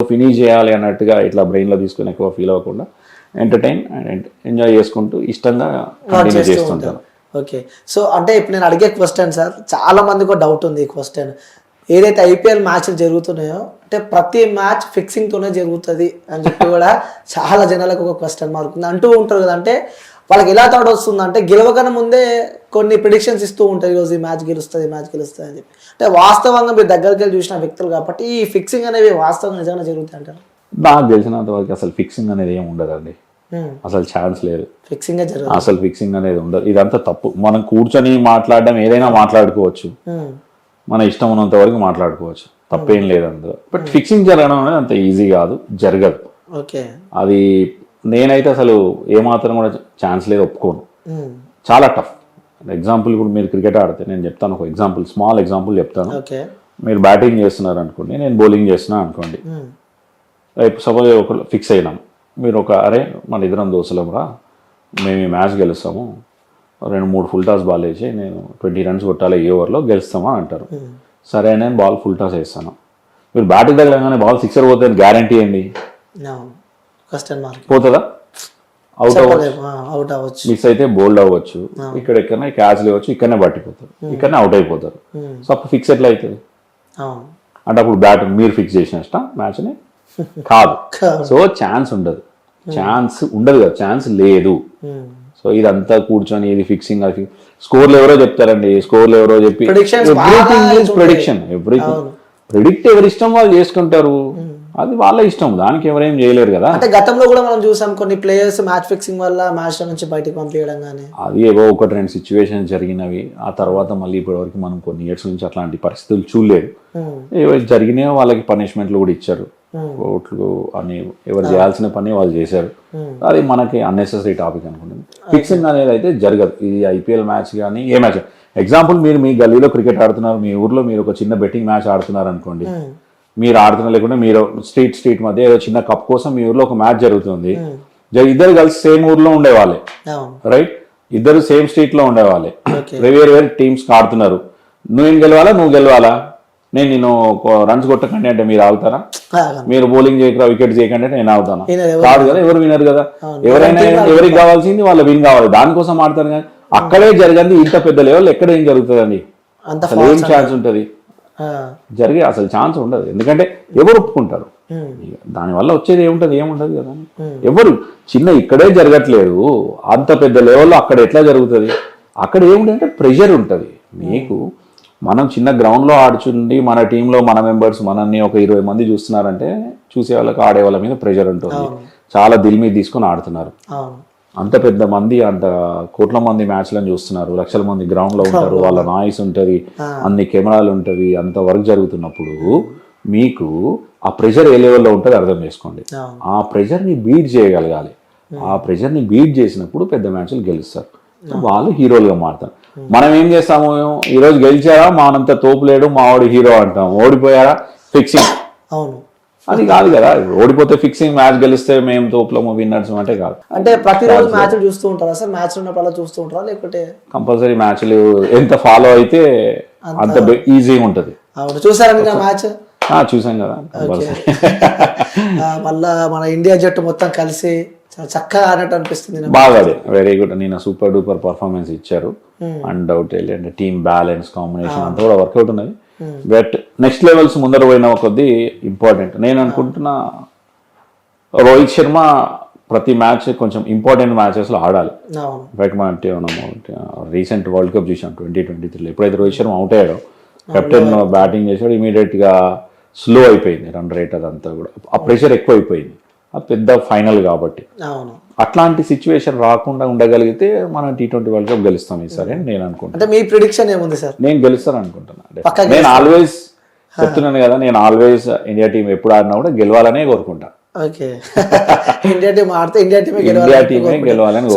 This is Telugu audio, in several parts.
ఫినిష్ చేయాలి అన్నట్టుగా ఇట్లా బ్రెయిన్లో తీసుకుని ఎక్కువ ఫీల్ అవ్వకుండా ఎంటర్టైన్ అండ్ ఎంజాయ్ చేసుకుంటూ ఇష్టంగా కంటిన్యూ చేస్తుంటాను. ఓకే. సో అంటే ఇప్పుడు నేను అడిగే క్వశ్చన్ సార్, చాలా మందికి ఒక డౌట్ ఉంది ఈ క్వశ్చన్. ఏదైతే ఐపీఎల్ మ్యాచ్లు జరుగుతున్నాయో అంటే ప్రతి మ్యాచ్ ఫిక్సింగ్తోనే జరుగుతుంది అని చెప్పి కూడా చాలా జనాలకు ఒక క్వశ్చన్ మార్క్ ఉంది అంటూ ఉంటారు కదా. అంటే వాళ్ళకి ఎలా థాట్ వస్తుంది అంటే గెలవకన్నా ముందే కొన్ని ప్రిడిక్షన్స్ ఇస్తూ ఉంటారు, ఈరోజు ఈ మ్యాచ్ గెలుస్తుంది ఈ మ్యాచ్ గెలుస్తుంది అని చెప్పి. అంటే వాస్తవంగా మీరు దగ్గరికి వెళ్ళి చూసిన వ్యక్తులు కాబట్టి ఈ ఫిక్సింగ్ అనేవి వాస్తవంగా నిజంగా జరుగుతాయి అంటారు? నాకు తెలిసినంత వరకు అసలు ఫిక్సింగ్ అనేది ఏమి ఉండదండి, అసలు ఛాన్స్ లేదు. ఫిక్సింగ్ అసలు ఫిక్సింగ్ అనేది ఉండదు, ఇదంతా తప్పు. మనం కూర్చొని మాట్లాడడం ఏదైనా మాట్లాడుకోవచ్చు, మన ఇష్టం ఉన్నంత వరకు మాట్లాడుకోవచ్చు, తప్పేం లేదు అందులో. బట్ ఫిక్సింగ్ జరగడం అనేది అంత ఈజీ కాదు, జరగదు. అది నేనైతే అసలు ఏమాత్రం కూడా ఛాన్స్ లేదు, ఒప్పుకోను. చాలా టఫ్. ఎగ్జాంపుల్ ఇప్పుడు మీరు క్రికెట్ ఆడితే నేను చెప్తాను, ఒక ఎగ్జాంపుల్, స్మాల్ ఎగ్జాంపుల్ చెప్తాను. మీరు బ్యాటింగ్ చేస్తున్నారు అనుకోండి, నేను బౌలింగ్ చేస్తున్నా అనుకోండి. సపోజ్ ఒక ఫిక్స్ అయినాం, మీరు ఒక అరే మన ఇద్దరం దోస్తులం రా, మేము ఈ మ్యాచ్ గెలుస్తాము, 2-3 ఫుల్ టాస్ బాల్ వేసి నేను 20 రన్స్ కొట్టాలి ఏ ఓవర్లో గెలుస్తామా అంటారు. సరే నేను బాల్ ఫుల్ టాస్ వేస్తాను, మీరు బ్యాటింగ్ తగ్గగానే బాల్ సిక్సర్ పోతుంది గ్యారంటీ ఏంటి? పోతుందా? అవుట్ అవ్వచ్చు, మిస్ అయితే బౌల్డ్ అవ్వచ్చు, ఇక్కడ ఎక్కడనే క్యాచ్ లేవచ్చు, ఇక్కడనే పట్టిపోతారు, ఇక్కడనే అవుట్ అయిపోతారు. సో అప్పుడు ఫిక్స్ ఎట్లా అవుతుంది అంటే అప్పుడు బ్యాట్ మీరు ఫిక్స్ చేసిన మ్యాచ్ని కాదు. సో ఛాన్స్ ఉండదు కదా, ఛాన్స్ లేదు. సో ఇదంతా కూర్చొని ఇది ఫిక్సింగ్, అది స్కోర్లు ఎవరో చెప్తారండి, స్కోర్లు ఎవరో చెప్పి ప్రెడిక్షన్, ఎవ్రీథింగ్ ప్రెడిక్ట్ ఎవరి ఇష్టం వాళ్ళు చేసుకుంటారు, అది వాళ్ళ ఇష్టం, దానికి ఎవరేం చేయలేరు కదా. అంటే గతంలో కూడా మనం చూసాం కొన్ని ప్లేయర్స్ మ్యాచ్ ఫిక్సింగ్ వల్ల మ్యాచ్ నుంచి బయటకు పంపించడం కానీ, అది ఏవో 1-2 సిచ్యువేషన్ జరిగినవి. ఆ తర్వాత మళ్ళీ ఇప్పటివరకు మనం కొన్ని ఇయర్స్ నుంచి అట్లాంటి పరిస్థితులు చూడలేదు. ఏవో జరిగినాయో వాళ్ళకి పనిష్మెంట్లు కూడా ఇచ్చారు, ఓట్లు అని ఎవరు చేయాల్సిన పని వాళ్ళు చేశారు. అది మనకి అన్నెసెసరీ టాపిక్ అనుకుంటుంది. ఫిక్సింగ్ అనేది అయితే జరగదు, ఇది ఐపీఎల్ మ్యాచ్ కానీ ఏ మ్యాచ్. ఎగ్జాంపుల్ మీరు మీ గల్లీలో క్రికెట్ ఆడుతున్నారు, మీ ఊర్లో మీరు ఒక చిన్న బెట్టింగ్ మ్యాచ్ ఆడుతున్నారు అనుకోండి, మీరు ఆడుతున్నా లేకుండా మీరు స్ట్రీట్ మధ్య ఏదో చిన్న కప్ కోసం మీ ఊర్లో ఒక మ్యాచ్ జరుగుతుంది, ఇద్దరు కలిసి సేమ్ ఊర్లో ఉండేవాళ్ళే, రైట్, ఇద్దరు సేమ్ స్ట్రీట్ లో ఉండేవాళ్ళే, వేరు వేరు టీమ్స్ ఆడుతున్నారు, నువ్వేం గెలవాలా నువ్వు గెలవాలా, నేను రన్స్ కొట్టకండి అంటే మీరు ఆగుతారా? మీరు బౌలింగ్ చేయకుండా వికెట్ చేయకండి అంటే నేను ఆగుతాను? కాదు కదా, ఎవరు వినరు కదా. ఎవరైనా ఎవరికి కావాల్సింది వాళ్ళ విన్ కావాలి, దానికోసం ఆడతారు. కానీ అక్కడే జరగండి ఇంత పెద్ద లెవెల్ ఎక్కడ ఏం జరుగుతుందండి, అసలు ఏం ఛాన్స్ ఉంటుంది? జరిగే అసలు ఛాన్స్ ఉండదు, ఎందుకంటే ఎవరు ఒప్పుకుంటారు, దానివల్ల వచ్చేది ఏముంటది కదా. ఎవరు చిన్న ఇక్కడే జరగట్లేదు, అంత పెద్ద లెవెల్లో అక్కడ ఎట్లా జరుగుతుంది? అక్కడ ఏముంటుంది ప్రెషర్ ఉంటుంది మీకు. మనం చిన్న గ్రౌండ్లో ఆడుచుండి మన టీంలో మన మెంబర్స్ మనల్ని ఒక 20 మంది చూస్తున్నారంటే చూసే వాళ్ళకి ఆడే వాళ్ళ మీద ప్రెషర్ ఉంటుంది, చాలా దిల్ మీద తీసుకొని ఆడుతున్నారు. అంత పెద్ద మంది, అంత కోట్ల మంది మ్యాచ్లను చూస్తున్నారు, లక్షల మంది గ్రౌండ్లో ఉంటారు, వాళ్ళ నాయిస్ ఉంటుంది, అన్ని కెమెరాలు ఉంటుంది, అంత వర్క్ జరుగుతున్నప్పుడు మీకు ఆ ప్రెషర్ ఏ లెవెల్లో ఉంటుంది అర్థం చేసుకోండి. ఆ ప్రెషర్ని బీట్ చేయగలగాలి, ఆ ప్రెషర్ని బీట్ చేసినప్పుడు పెద్ద మ్యాచ్లు గెలుస్తారు, వాళ్ళు హీరోలుగా మారుతారు. మనం ఏం చేస్తాము, ఈరోజు గెలిచారా మా అంత తోపులేడు మా వాడు హీరో అంటాం, ఓడిపోయారా ఫిక్సింగ్. అది కాదు కదా, ఓడిపోతే ఫిక్సింగ్, మ్యాచ్ గెలిస్తే మేము తోపులము విన్నర్స్ అంటే కాదు. అంటే ప్రతిరోజు మ్యాచ్ చూస్తూ ఉంటారా సార్? మ్యాచ్ ఉన్నప్పుడు చూస్తూ ఉంటారా లేకపోతే కంపల్సరీ మ్యాచ్లు ఎంత ఫాలో అయితే అంత ఈజీగా ఉంటుంది. చూసారండి మ్యాచ్? చూసాం కదా. మళ్ళా మన ఇండియా జట్టు మొత్తం కలిసి చక్కగా ఆడినట్టు అనిపిస్తుంది. బాగా, అదే వెరీ గుడ్. నేను సూపర్ డూపర్ పర్ఫార్మెన్స్ ఇచ్చారు, అన్డౌటెడ్లీ. అంటే టీమ్ బ్యాలెన్స్, కాంబినేషన్ అంతా కూడా వర్కౌట్ ఉన్నది. బట్ నెక్స్ట్ లెవెల్స్ ముందర పోయిన కొద్దీ ఇంపార్టెంట్ నేను అనుకుంటున్నా, రోహిత్ శర్మ ప్రతి మ్యాచ్ కొంచెం ఇంపార్టెంట్ మ్యాచెస్లో ఆడాలి. బట్ మనం రీసెంట్ వరల్డ్ కప్ చూసాం 2023లో, ఎప్పుడైతే రోహిత్ శర్మ అవుట్ అయ్యాడో, కెప్టెన్ బ్యాటింగ్ చేసాడు, ఇమీడియట్గా స్లో అయిపోయింది రన్ రేట్, అదంతా కూడా ఆ ప్రెషర్ ఎక్కువ అయిపోయింది. అది పెద్ద ఫైనల్ కాబట్టి అట్లాంటి సిచ్యువేషన్ రాకుండా ఉండగలిగితే మనం T20 వరల్డ్ కప్ గెలుస్తాం ఈసారి అని నేను అనుకుంటున్నాను. మీ ప్రిడిక్షన్ ఏముంది సార్? నేను గెలుస్తాను అనుకుంటున్నాను. నేను ఆల్వేస్ చెప్తున్నాను కదా, నేను ఆల్వేస్ ఇండియా టీం ఎప్పుడు ఆడినా కూడా గెలవాలనే కోరుకుంటా. ఇండియా టీమే గెలవాలని,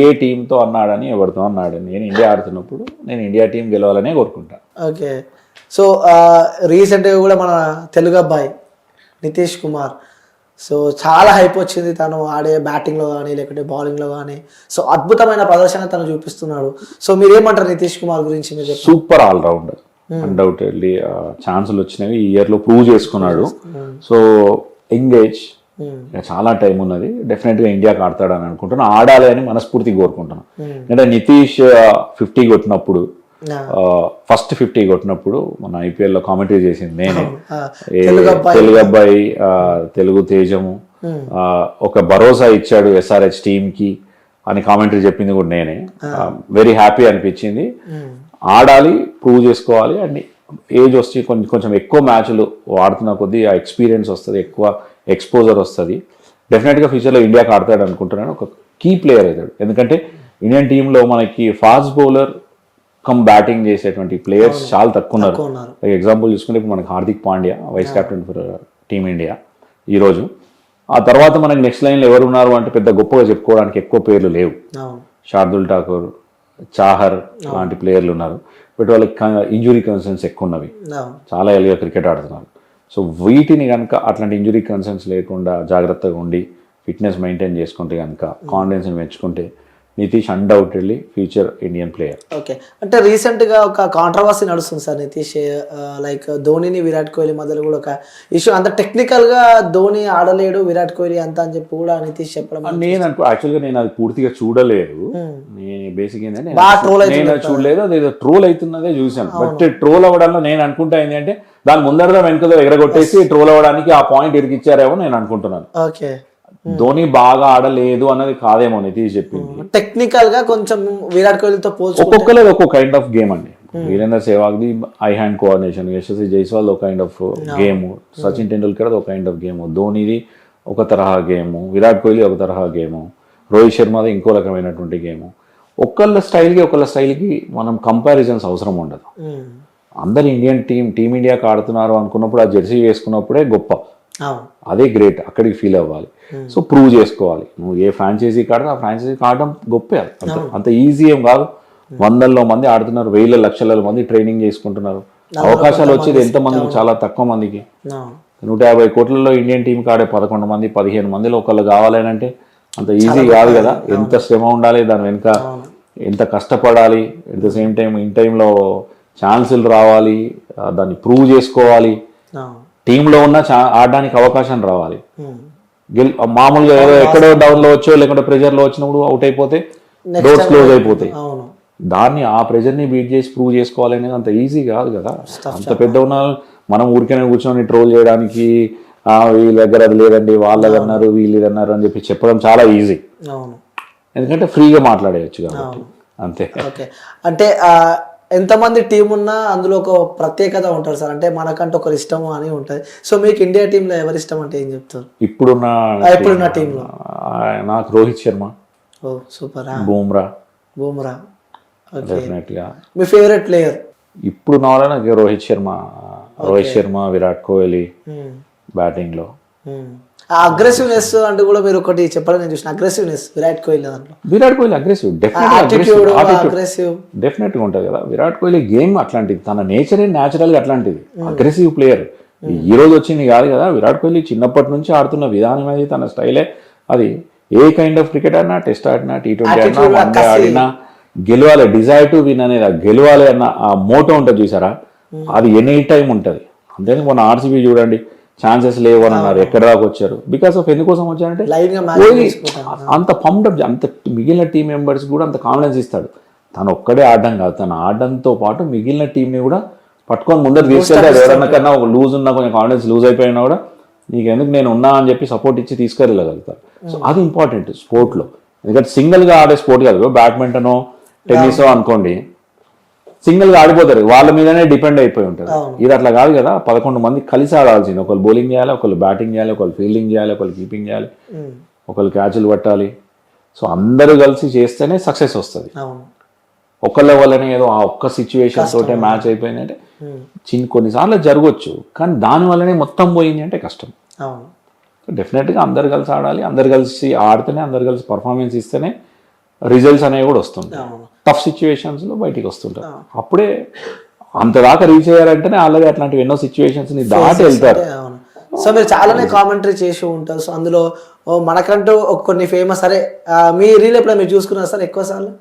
ఏ టీంతో అన్నాడని ఎవరితో అన్నాడు, నేను ఇండియా ఆడుతున్నప్పుడు నేను ఇండియా టీం గెలవాలనే కోరుకుంటా. ఓకే. సో రీసెంట్గా కూడా మన తెలుగు అబ్బాయి నితీష్ కుమార్, సో చాలా హైప్ వచ్చింది తను ఆడే బ్యాటింగ్లో కానీ లేకపోతే బౌలింగ్లో కానీ. సో అద్భుతమైన ప్రదర్శన తను చూపిస్తున్నాడు. సో మీరేమంటారు నితీష్ కుమార్ గురించి? మీరు సూపర్ ఆల్రౌండర్, అన్డౌటెడ్లీ ఛాన్సులు వచ్చినవి ఈ ఇయర్లో ప్రూవ్ చేసుకున్నాడు. సో ఎంగేజ్, చాలా టైం ఉన్నది, డెఫినెట్గా ఇండియాకి ఆడతాడని అనుకుంటున్నాను. ఆడాలి అని మనస్ఫూర్తిగా కోరుకుంటున్నాను. ఎందుకంటే నితీష్ 50 కొట్టినప్పుడు, ఫస్ట్ 50 కొట్టినప్పుడు మన ఐపీఎల్లో కామెంటరీ చేసింది నేనే. తెలుగు అబ్బాయి, తెలుగు తేజము, ఒక భరోసా ఇచ్చాడు ఎస్ఆర్హెచ్ టీంకి అని కామెంటరీ చెప్పింది కూడా నేనే. వెరీ హ్యాపీ అనిపించింది. ఆడాలి, ప్రూవ్ చేసుకోవాలి. అండ్ ఏజ్ వచ్చి కొంచెం ఎక్కువ మ్యాచ్లు ఆడుతున్న కొద్దీ ఆ ఎక్స్పీరియన్స్ వస్తుంది, ఎక్కువ ఎక్స్పోజర్ వస్తుంది. డెఫినెట్గా ఫ్యూచర్లో ఇండియాకి ఆడతాడు అనుకుంటున్నాను. ఒక కీ ప్లేయర్ అవుతాడు. ఎందుకంటే ఇండియన్ టీంలో మనకి ఫాస్ట్ బౌలర్ కమ్ బ్యాటింగ్ చేసేటువంటి ప్లేయర్స్ చాలా తక్కువ ఉన్నారు. ఎగ్జాంపుల్ చూసుకుంటే ఇప్పుడు మనకి Hardik Pandya, vice captain for team India ఈరోజు. ఆ తర్వాత మనకి నెక్స్ట్ లైన్లో ఎవరు ఉన్నారు అంటే పెద్ద గొప్పగా చెప్పుకోవడానికి ఎక్కువ పేర్లు లేవు. శార్దుల్ ఠాకూర్, చాహర్ లాంటి ప్లేయర్లు ఉన్నారు. బట్ వాళ్ళకి ఇంజురీ కన్సర్న్స్ ఎక్కువ ఉన్నవి, చాలా ఏళ్ళుగా క్రికెట్ ఆడుతున్నారు. సో వీటిని కనుక అట్లాంటి ఇంజురీ కన్సర్న్స్ లేకుండా జాగ్రత్తగా ఉండి ఫిట్నెస్ మెయింటైన్ చేసుకుంటే కనుక, కాన్ఫిడెన్స్ని పెంచుకుంటే Nitish undoubtedly future Indian player. Okay, అంటే రీసెంట్గా ఒక కాంట్రవర్సీ నడుస్తుంది సార్ నితీష్, లైక్ ధోనిని విరాట్ కోహ్లీ మధ్యలో కూడా ఒక ఇష్యూ. అంత టెక్నికల్గా ధోని ఆడలేడు విరాట్ కోహ్లీ అంత అని చెప్పి కూడా నితీష్ చెప్పడం. యాక్చువల్గా నేను అది పూర్తిగా చూడలేదు. నేను బేసిక్ ఏంటంటే నేను చూడలేదు, అది ట్రోల్ అవుతున్నదే చూసాను. బట్ ట్రోల్ అవ్వడంలో నేను అనుకుంటా ఏంటి అంటే దాని ముందరగా వెనుకలో ఎగరగొట్టేసి ట్రోల్ అవ్వడానికి ఆ పాయింట్ ఇరికిచ్చారేమో నేను అనుకుంటున్నాను. ఓకే, ధోని బాగా ఆడలేదు అన్నది కాదేమో నితీష్ చెప్పింది. టెక్నికల్ గా కొంచెం విరాట్ కోహ్లీతో పోల్చి ఒక్కొక్కలేదు ఒక్కొక్క కైండ్ ఆఫ్ గేమ్ అండి. వీరేంద్ర సెహ్వాగ్ది eye hand coordination, Yashasvi Jaiswal ఒక kind of game, Sachin Tendulkar ఒక కైండ్ ఆఫ్ గేమ్, ధోనిది ఒక తరహా గేము, విరాట్ కోహ్లీ ఒక తరహా గేము, రోహిత్ శర్మది ఇంకో రకమైనటువంటి గేము. ఒకళ్ళ స్టైల్కి మనం కంపారిజన్స్ అవసరం ఉండదు. అందరు ఇండియన్ టీమిండియాకి ఆడుతున్నారు అనుకున్నప్పుడు ఆ జెర్సీ వేసుకున్నప్పుడే గొప్ప, అదే గ్రేట్, అక్కడికి ఫీల్ అవ్వాలి. సో ప్రూవ్ చేసుకోవాలి. నువ్వు ఏ ఫ్రాంచైజీకి ఆడితే ఆ ఫ్రాంచైజీకి ఆడడం గొప్పే. అంత ఈజీ ఏం కాదు. వందల్లో మంది ఆడుతున్నారు, వేల లక్షల మంది ట్రైనింగ్ చేసుకుంటున్నారు. అవకాశాలు వచ్చేది ఎంతమందికి? చాలా తక్కువ మందికి. 150 కోట్లలో ఇండియన్ టీంకి ఆడే 11 మంది 15 మందిలో ఒకళ్ళు కావాలని అంటే అంత ఈజీ కాదు కదా. ఎంత శ్రమ ఉండాలి, దాని వెనుక ఎంత కష్టపడాలి. At the same time in టైంలో ఛాన్సులు రావాలి, దాన్ని ప్రూవ్ చేసుకోవాలి. టీంలో ఉన్న ఆడడానికి అవకాశం రావాలి. మామూలుగా ఏదో ఎక్కడో డౌన్లో వచ్చో లేకుంటే ప్రెజర్లో వచ్చినప్పుడు అవుట్ అయిపోతే డోర్స్ క్లోజ్ అయిపోతాయి. దాన్ని ఆ ప్రెజర్ని బీట్ చేసి ప్రూవ్ చేసుకోవాలి అనేది అంత ఈజీ కాదు కదా. అంత పెద్ద ఉన్న మనం ఊరికనే కూర్చొని ట్రోల్ చేయడానికి వీళ్ళ దగ్గర అది లేదండి, వాళ్ళ దగ్గర అన్నారు, వీళ్ళు ఇది అన్నారు అని చెప్పి చెప్పడం చాలా ఈజీ. ఎందుకంటే ఫ్రీగా మాట్లాడేయచ్చు కాబట్టి అంతే. అంటే ఎంతమంది టీం ఉన్నా అందులో ఒక ప్రత్యేకత ఉంటుంది సార్. అంటే మనకంటే ఒకరు ఇష్టం అని ఉంటుంది. సో మీకు ఇండియా టీంలో ఎవరి ఇష్టం అంటే ఏం చెప్తారు? ఇప్పుడున్న టీంలో నాకు రోహిత్ శర్మ, ఓ సూపర్, బూమ్రా. డెఫినెట్గా మీ ఫేవరెట్ ప్లేయర్ ఇప్పుడు నా వల్ల నాకు రోహిత్ శర్మ, విరాట్ కోహ్లీ బ్యాటింగ్లో. అగ్రెసివ్నెస్ అంటే కూడా మీరు ఒకటి చెప్పాలని నేను చూసిన, అగ్రెసివ్నెస్ విరాట్ కోహ్లీ అగ్రెసివ్ డెఫినెట్గా ఉంటుంది కదా. విరాట్ కోహ్లీ గేమ్ అట్లాంటిది, తన నేచరే న్యాచురల్గా అట్లాంటిది, అగ్రెసివ్ ప్లేయర్. ఈ రోజు వచ్చింది కాదు కదా. విరాట్ కోహ్లీ చిన్నప్పటి నుంచి ఆడుతున్న విధానం అది, తన స్టైలే అది. ఏ కైండ్ ఆఫ్ క్రికెట్ ఆడినా, టెస్ట్ ఆడినా, T20 ఆడినా, వన్డే ఆడినా గెలవాలి, డిజైర్ టు విన్ అనేది, గెలవాలి అన్న ఆ మోటో ఉంటుంది చూసారా, అది ఎనీ టైం ఉంటుంది. అంతేని మన ఆర్సీబీ చూడండి, ఛాన్సెస్ లేవు అని అన్నారు, ఎక్కడ దాకా వచ్చారు. బికాస్ ఆఫ్ ఎందుకోసం వచ్చారంటే అంత పంప్డ్ అప్, అంత మిగిలిన టీం మెంబర్స్ కూడా అంత కాన్ఫిడెన్స్ ఇస్తాడు. తను ఒక్కడే ఆడడం కాదు, తను ఆడడంతో పాటు మిగిలిన టీంని కూడా పట్టుకొని ముందర తీసుకెళ్తాడు. ఎవరన్నా కన్నా ఒక లూజ్ ఉన్నా, కొంచెం కాన్ఫిడెన్స్ లూజ్ అయిపోయినా కూడా నీకెందుకు నేను ఉన్నా అని చెప్పి సపోర్ట్ ఇచ్చి తీసుకెళ్ళగలుగుతారు. సో అది ఇంపార్టెంట్ స్పోర్ట్లో. ఎందుకంటే సింగిల్గా ఆడే స్పోర్ట్ కాదు. బ్యాడ్మింటనో టెన్నిసో అనుకోండి, సింగిల్గా ఆడిపోతారు, వాళ్ళ మీదనే డిపెండ్ అయిపోయి ఉంటారు. ఇది అట్లా కాదు కదా. 11 మంది కలిసి ఆడాల్సింది. ఒకళ్ళు బౌలింగ్ చేయాలి, ఒకళ్ళు బ్యాటింగ్ చేయాలి, ఒకళ్ళు ఫీల్డింగ్ చేయాలి, ఒకళ్ళు కీపింగ్ చేయాలి, ఒకళ్ళు క్యాచ్లు పట్టాలి. సో అందరూ కలిసి చేస్తేనే సక్సెస్ వస్తుంది. ఒకళ్ళ వల్లనే ఏదో ఆ ఒక్క సిచ్యువేషన్ తోటే మ్యాచ్ అయిపోయిందంటే కొన్నిసార్లు జరగవచ్చు, కానీ దాని వల్లనే మొత్తం పోయింది అంటే కష్టం. డెఫినెట్గా అందరు కలిసి ఆడాలి, అందరు కలిసి ఆడితేనే, అందరు కలిసి పర్ఫార్మెన్స్ ఇస్తేనే రిజల్ట్స్ అనేవి కూడా వస్తుంటాయి. టఫ్ సిచ్యువేషన్స్లో బయటికి వస్తుంటారు. అప్పుడే అంతదాకా రీచ్ అయ్యారంటేనే ఆల్రెడీ అట్లాంటివి ఎన్నో సిచ్యువేషన్స్ని దాటి వెళ్తారు. సో మీరు చాలానే కామెంటరీ చేసి ఉంటారు. సో అందులో మనకంటూ కొన్ని ఫేమస్, సరే మీ రీల్ ఎప్పుడైనా మీరు చూసుకున్నారు సార్ ఎక్కువ సార్లు?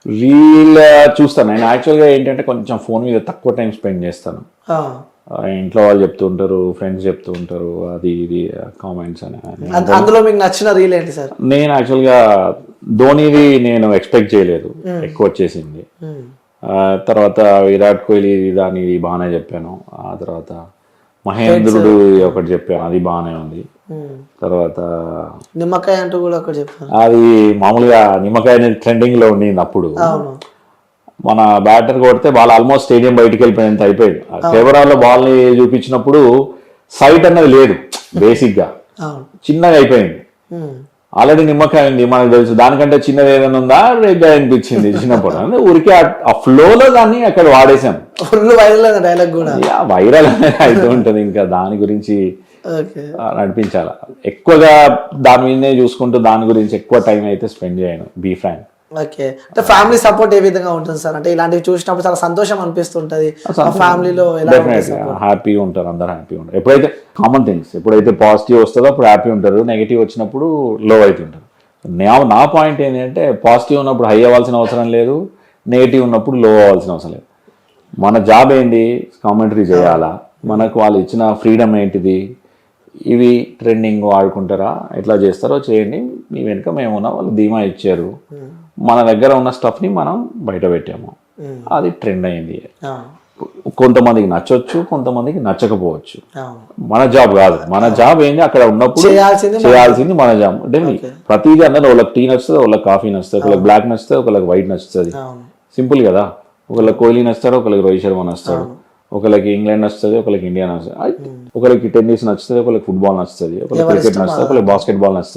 రీల్ చూస్తాను. నేను యాక్చువల్గా ఏంటంటే కొంచెం ఫోన్ మీద తక్కువ టైం స్పెండ్ చేస్తాను. ఇంట్లో వాళ్ళు చెప్తూ ఉంటారు, ఫ్రెండ్స్ చెప్తూ ఉంటారు, అది ఇది కామెంట్స్ అని. అందులో మీకు నచ్చిన రీల్ ఏంటి సార్? నేను యాక్చువల్గా ధోనిది నేను ఎక్స్పెక్ట్ చేయలేదు, ఎక్కువ వచ్చేసింది. తర్వాత విరాట్ కోహ్లీ దాని బాగానే చెప్పాను. ఆ తర్వాత మహేంద్రుడు ఒకటి చెప్పాను, అది బాగానే ఉంది. తర్వాత నిమ్మకాయ అంటూ కూడా ఒకటి చెప్పాను, అది మామూలుగా నిమ్మకాయ ట్రెండింగ్ లో ఉండింది అప్పుడు. మన బ్యాటర్ కొడితే బాల్ ఆల్మోస్ట్ స్టేడియం బయటికి వెళ్ళిపోయినంత అయిపోయింది. కెమెరాలో బాల్ ని చూపించినప్పుడు సైట్ అన్నది లేదు, బేసిక్ గా చిన్నగా అయిపోయింది. ఆల్రెడీ నిమ్మకాయ ఉంది మనకు తెలుసు, దానికంటే చిన్నది ఏదైనా ఉందా రేగ్గా అనిపించింది చిన్నప్పుడు. అంటే ఊరికే ఆ ఫ్లోలో దాన్ని అక్కడ వాడేసాం. డైలాగ్ కూడా వైరల్ అయితే ఉంటది, ఇంకా దాని గురించి నడిపించాలి. ఎక్కువగా దాని మీదనే చూసుకుంటూ దాని గురించి ఎక్కువ టైం అయితే స్పెండ్ చేయను, బీ ఫ్రాంక్. ఓకే, అంటే ఫ్యామిలీ సపోర్ట్ ఏ విధంగా ఉంటుంది సార్? అంటే ఇలాంటివి చూసినప్పుడు చాలా సంతోషం అనిపిస్తుంటది. ఫ్యామిలీలో హ్యాపీగా ఉంటారు, అందరు హ్యాపీగా ఉంటారు. ఎప్పుడైతే కామన్ థింగ్స్, ఎప్పుడైతే పాజిటివ్ వస్తుందో అప్పుడు హ్యాపీ ఉంటారు, నెగిటివ్ వచ్చినప్పుడు లో అవుతుంటారు. నా పాయింట్ ఏంటంటే పాజిటివ్ ఉన్నప్పుడు హై అవ్వాల్సిన అవసరం లేదు, నెగిటివ్ ఉన్నప్పుడు లో అవ్వాల్సిన అవసరం లేదు. మన జాబ్ ఏంటి, కామెంటరీ చేయాలా, మనకు వాళ్ళు ఇచ్చిన ఫ్రీడమ్ ఏంటిది, ఇవి ట్రెండింగ్ వాడుకుంటారా, ఎట్లా చేస్తారో చేయండి, మీ వెనుక మేమున్నా, వాళ్ళు ధీమా ఇచ్చారు, మన దగ్గర ఉన్న స్టఫ్ని మనం బయట పెట్టాము, అది ట్రెండ్ అయింది. కొంతమందికి నచ్చొచ్చు, కొంతమందికి నచ్చకపోవచ్చు. మన జాబ్ కాదు, మన జాబ్ ఏంటి అక్కడ ఉన్నప్పుడు చేయాల్సింది మన జాబ్. ప్రతిదీ అందరూ ఒకళ్ళకి టీ నచ్చుతుంది, ఒకళ్ళకి కాఫీ నచ్చుతుంది, ఒకళ్ళకి బ్లాక్ నచ్చుతుంది, ఒకళ్ళకి వైట్ నచ్చుతుంది. సింపుల్ కదా. ఒకళ్ళకి కోహ్లీ నచ్చుతాడు, ఒకళ్ళకి రోహిత్ శర్మ నచ్చుతాడు, ఒకళ్ళకి ఇంగ్లాండ్ నచ్చుతుంది, ఒకళ్ళకి ఇండియా నచ్చుతుంది, ఒకళ్ళకి టెన్నిస్ నచ్చుతుంది, ఒకళ్ళకి ఫుట్బాల్ నచ్చుతుంది, ఒకళ్ళకి క్రికెట్ నచ్చుతుంది, ఒకళ్ళకి బాస్కెట్ బాల్ నచ్చుతుంది.